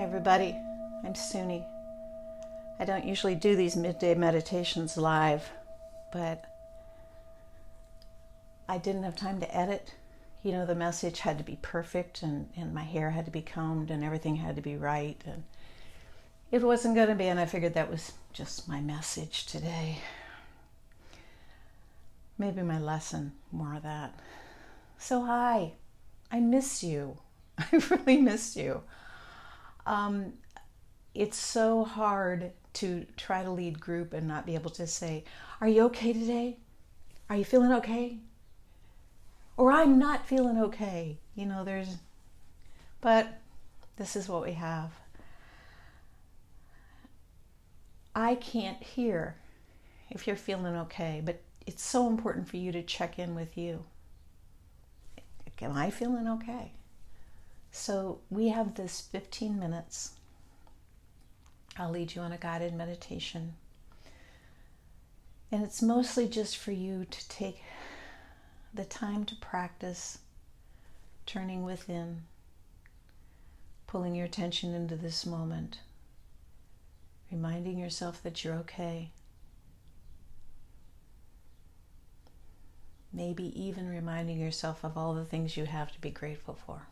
everybody. I'm Suni. I don't usually do these midday meditations live, but I didn't have time to edit. You know, the message had to be perfect and my hair had to be combed and everything had to be right. And it wasn't going to be, and I figured that was just my message today. Maybe my lesson, more of that. So hi, I miss you. I really miss you. It's so hard to try to lead group and not be able to say, are you okay today? Are you feeling okay? Or I'm not feeling okay. You know, but this is what we have. I can't hear if you're feeling okay, but it's so important for you to check in with you. Am I feeling okay? So we have this 15 minutes. I'll lead you on a guided meditation. And it's mostly just for you to take the time to practice turning within, pulling your attention into this moment, reminding yourself that you're okay. Maybe even reminding yourself of all the things you have to be grateful for.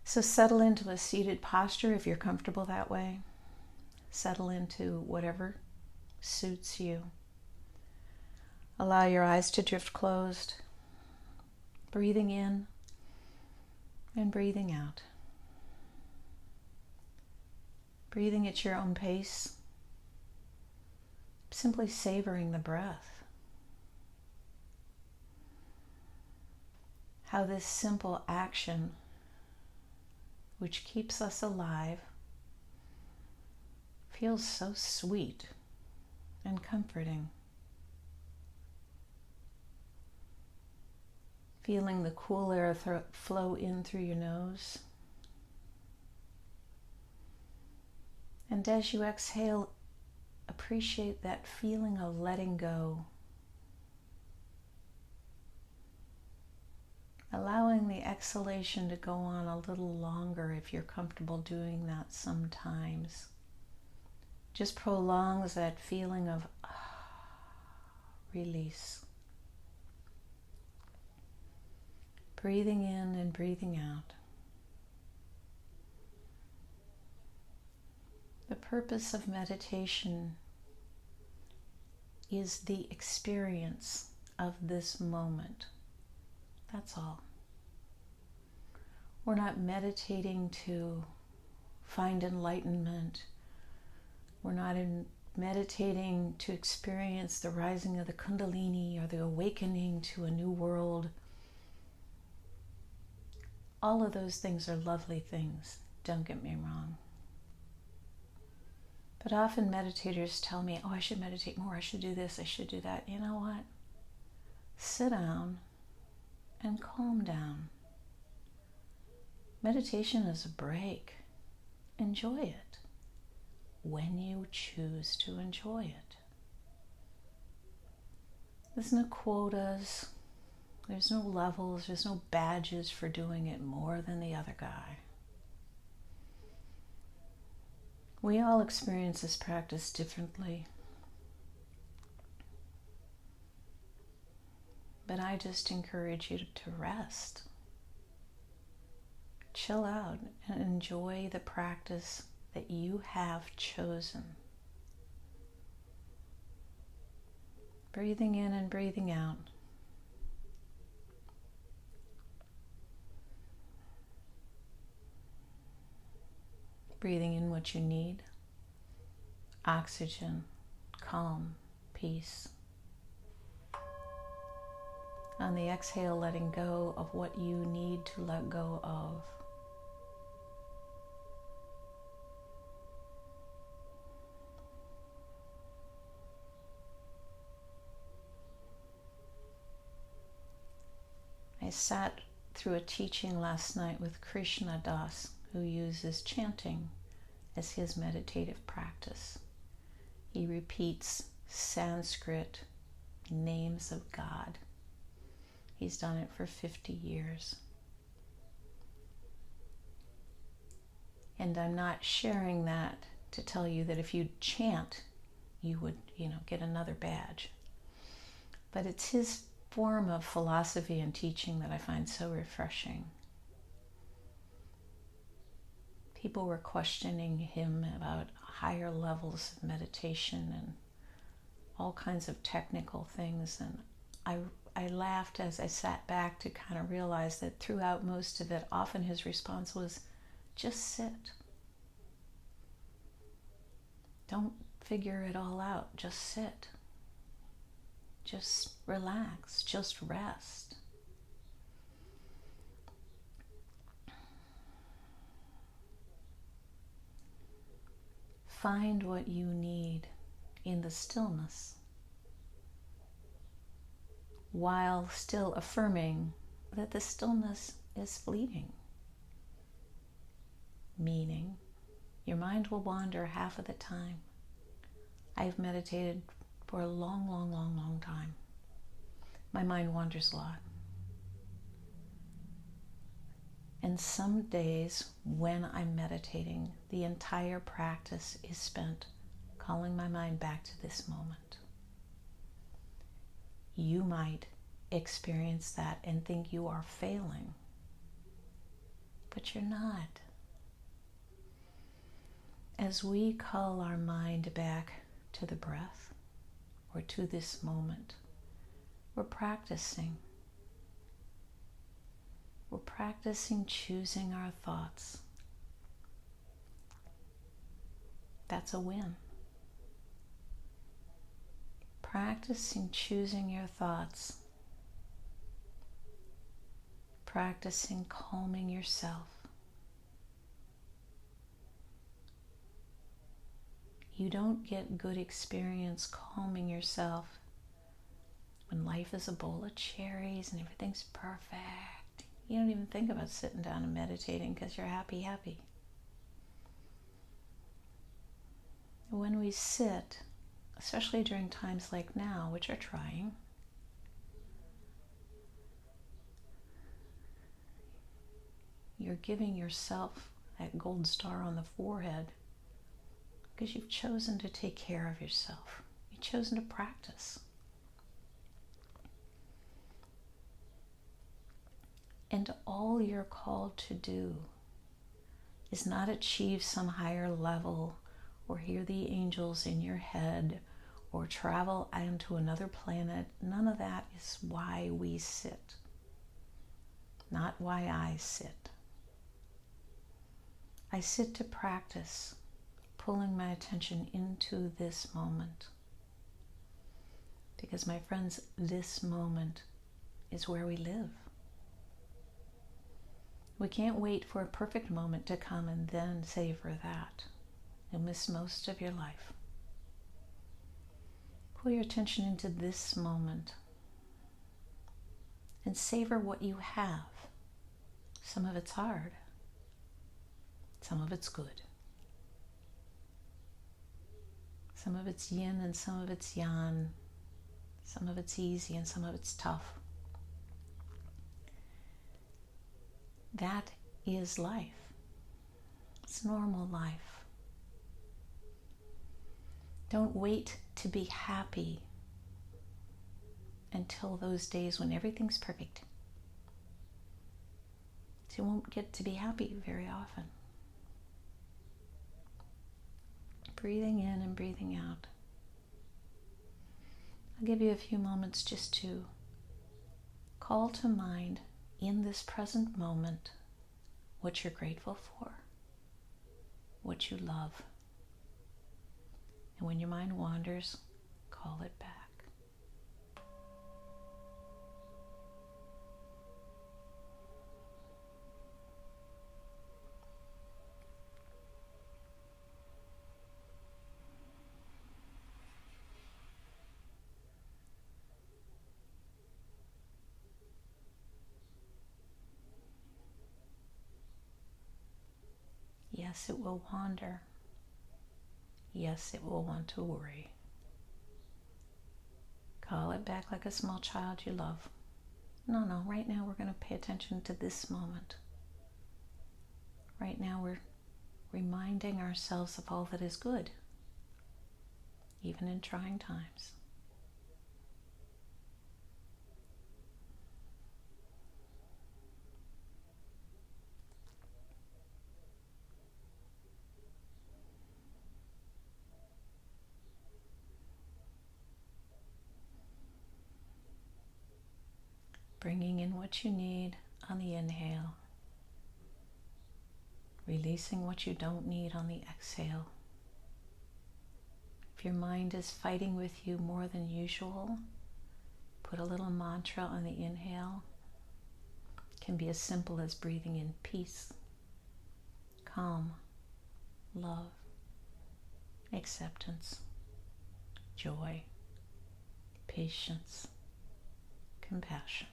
So settle into a seated posture if you're comfortable that way. Settle into whatever suits you. Allow your eyes to drift closed, breathing in and breathing out. Breathing at your own pace, simply savoring the breath. How this simple action, which keeps us alive, feels so sweet and comforting. Feeling the cool air flow in through your nose. And as you exhale, appreciate that feeling of letting go. Allowing the exhalation to go on a little longer if you're comfortable doing that sometimes. Just prolongs that feeling of release. Breathing in and breathing out. The purpose of meditation is the experience of this moment. That's all. We're not meditating to find enlightenment. We're not meditating to experience the rising of the kundalini or the awakening to a new world. All of those things are lovely things, don't get me wrong. But often meditators tell me, oh, I should meditate more, I should do this, I should do that. You know what? Sit down and calm down. Meditation is a break. Enjoy it when you choose to enjoy it. There's no quotas, there's no levels, there's no badges for doing it more than the other guy. We all experience this practice differently. But I just encourage you to rest. Chill out and enjoy the practice that you have chosen. Breathing in and breathing out. Breathing in what you need. Oxygen, calm, peace. On the exhale, letting go of what you need to let go of. I sat through a teaching last night with Krishna Das, who uses chanting as his meditative practice. He repeats Sanskrit names of God. He's done it for 50 years. And I'm not sharing that to tell you that if you chant, you would, get another badge. But it's his form of philosophy and teaching that I find so refreshing. People were questioning him about higher levels of meditation and all kinds of technical things, and I laughed as I sat back to kind of realize that throughout most of it, often his response was, just sit. Don't figure it all out, just sit. Just relax, just rest. Find what you need in the stillness, while still affirming that the stillness is fleeting. Meaning, your mind will wander half of the time. I've meditated for a long time. My mind wanders a lot. And some days when I'm meditating, the entire practice is spent calling my mind back to this moment. You might experience that and think you are failing, but you're not. As we call our mind back to the breath or to this moment, we're practicing. We're practicing choosing our thoughts. That's a win. Practicing choosing your thoughts. Practicing calming yourself. You don't get good experience calming yourself when life is a bowl of cherries and everything's perfect. You don't even think about sitting down and meditating because you're happy. When we sit, especially during times like now, which are trying, you're giving yourself that gold star on the forehead because you've chosen to take care of yourself. You've chosen to practice. And all you're called to do is not achieve some higher level or hear the angels in your head or travel onto another planet. None of that is why we sit. Not why I sit. I sit to practice pulling my attention into this moment. Because, my friends, this moment is where we live. We can't wait for a perfect moment to come and then savor that. You'll miss most of your life. Pull your attention into this moment and savor what you have. Some of it's hard. Some of it's good. Some of it's yin and some of it's yang. Some of it's easy and some of it's tough. That is life. It's normal life. Don't wait to be happy until those days when everything's perfect. You won't get to be happy very often. Breathing in and breathing out. I'll give you a few moments just to call to mind in this present moment what you're grateful for, what you love. And when your mind wanders, call it back. Yes, it will wander. Yes, it will want to worry. Call it back like a small child you love. No, right now we're going to pay attention to this moment. Right now we're reminding ourselves of all that is good, even in trying times. Bringing in what you need on the inhale, releasing what you don't need on the exhale. If your mind is fighting with you more than usual, put a little mantra on the inhale. It can be as simple as breathing in peace, calm, love, acceptance, joy, patience, compassion.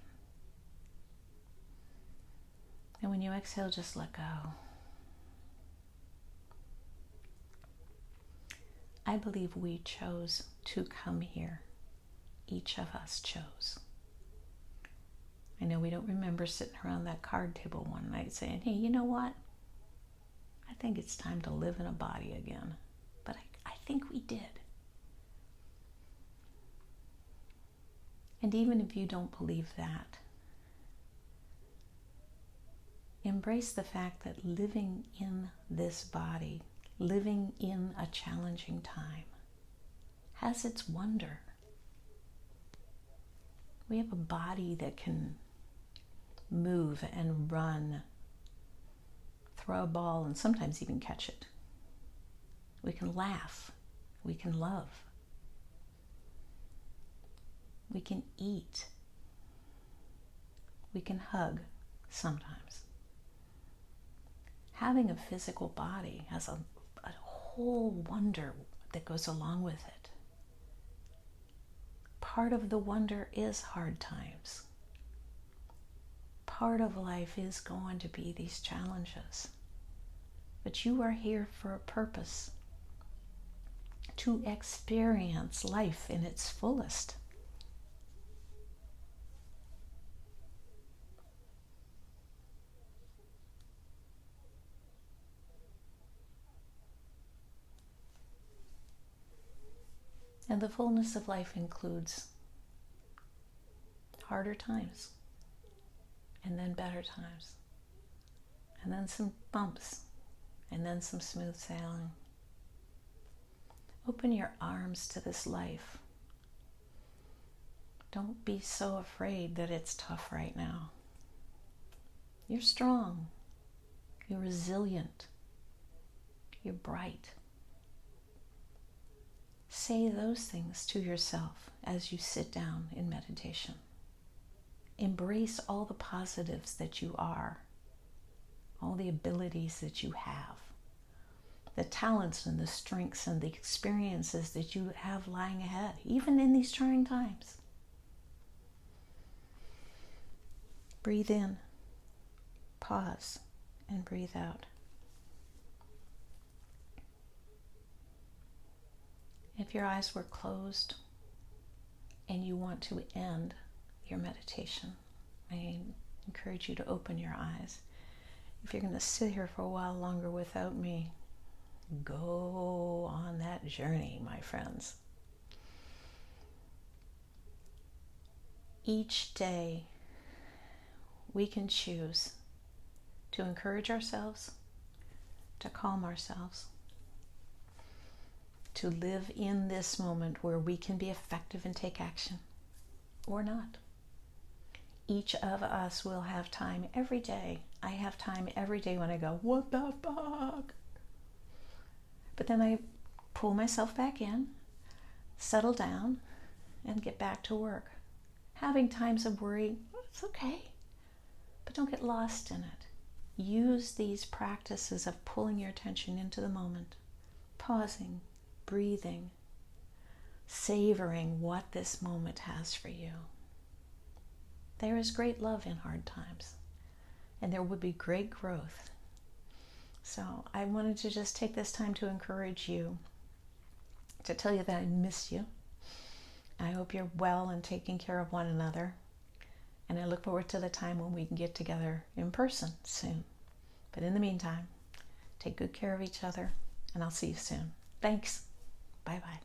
And when you exhale, just let go. I believe we chose to come here. Each of us chose. I know we don't remember sitting around that card table one night saying, hey, you know what? I think it's time to live in a body again. But I think we did. And even if you don't believe that, embrace the fact that living in this body, living in a challenging time, has its wonder. We have a body that can move and run, throw a ball, and sometimes even catch it. We can laugh. We can love. We can eat. We can hug sometimes. Having a physical body has a whole wonder that goes along with it. Part of the wonder is hard times. Part of life is going to be these challenges. But you are here for a purpose, to experience life in its fullest. And the fullness of life includes harder times, and then better times, and then some bumps, and then some smooth sailing. Open your arms to this life. Don't be so afraid that it's tough right now. You're strong. You're resilient. You're bright. Say those things to yourself as you sit down in meditation. Embrace all the positives that you are, all the abilities that you have, the talents and the strengths and the experiences that you have lying ahead, even in these trying times. Breathe in, pause, and breathe out. If your eyes were closed and you want to end your meditation, I encourage you to open your eyes. If you're going to sit here for a while longer without me, go on that journey, my friends. Each day, we can choose to encourage ourselves, to calm ourselves, to live in this moment where we can be effective and take action, or not. Each of us will have time every day. I have time every day when I go, what the fuck? But then I pull myself back in, settle down, and get back to work. Having times of worry, it's okay, but don't get lost in it. Use these practices of pulling your attention into the moment, pausing, breathing, savoring what this moment has for you. There is great love in hard times, and there would be great growth. So I wanted to just take this time to encourage you, to tell you that I miss you. I hope you're well and taking care of one another, and I look forward to the time when we can get together in person soon. But in the meantime, Take good care of each other, and I'll see you soon. Thanks. Bye-bye.